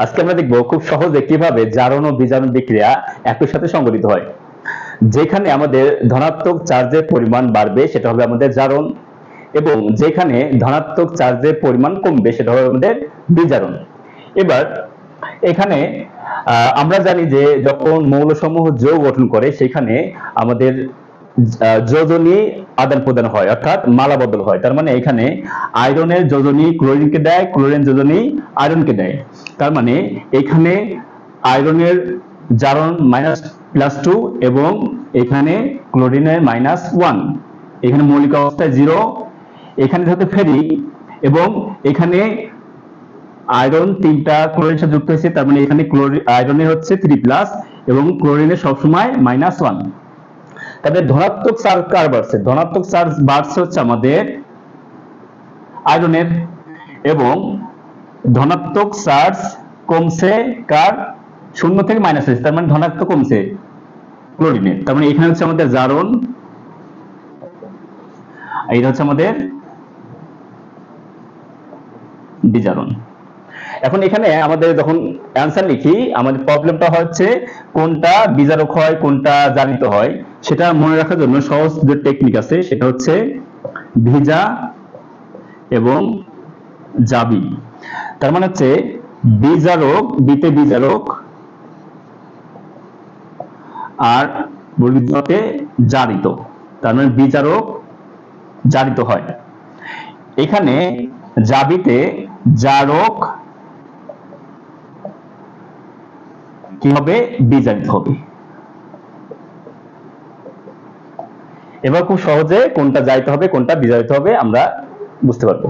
আজকে আমরা দেখব খুব সহজে কিভাবে জারণ ও বিজারণ বিক্রিয়া একই সাথে সংঘটিত হয়। যেখানে আমাদের ধনাত্মক চার্জের পরিমাণ বাড়বে সেটা হবে আমাদের জারণ, এবং যেখানে ধনাত্মক চার্জের পরিমাণ কমবে সেটা হবে আমাদের বিজারণ। এবার এখানে আমরা জানি যে যখন মৌলসমূহ যৌগ গঠন করে সেখানে আমাদের যোজনী আদান প্রদান হয়, অর্থাৎ মালা বদল হয়। তার মানে এখানে আয়রনের যোজনী ক্লোরিনকে দেয়, ক্লোরিন যোজনী আয়রনকে দেয়। তার মানে এখানে আয়রনের জারণ -+2 এবং এখানে ক্লোরিনের -1। এখানে মৌলিক অবস্থায় 0, এখানে যেহেতু ফেরিক এবং এখানে আয়রন 3টা ক্লোরিনের সাথে যুক্ত হয়েছে, তার মানে এখানে আয়রনের হচ্ছে 3+ এবং ক্লোরিনের সবসময় -1। তবে ধনাত্মক চার্জ কার বাড়ছে? ধনাত্মক চার্জ বাড়ছে হচ্ছে আমাদের আয়রনের, এবং ধনাত্মক চার্জ কমছে কার? 0 থেকে -, তার মানে ধনাত্মক কমছে ক্লোরিনের। তার মানে এখানে হচ্ছে আমাদের জারণ, এটা হচ্ছে আমাদের বিজারণ। এখন এখানে আমাদের যখন অ্যান্সার লিখি, আমাদের প্রবলেমটা হচ্ছে কোনটা বিজারক হয় কোনটা জারিত হয় সেটা মনে রাখার জন্য সহজ যে টেকনিক আছে সেটা হচ্ছে ভিজা এবং জাবি। তার মানে হচ্ছে বিজারক, বিতে বিজারক আর বর্গীতে জারিত। তার মানে বিজারক জারিত হয়। এখানে জাবিতে জারক কি হবে? বিজারিত হবে। এবার খুব সহজে কোনটা জারিত হবে কোনটা বিজারিত হবে আমরা বুঝতে পারবো।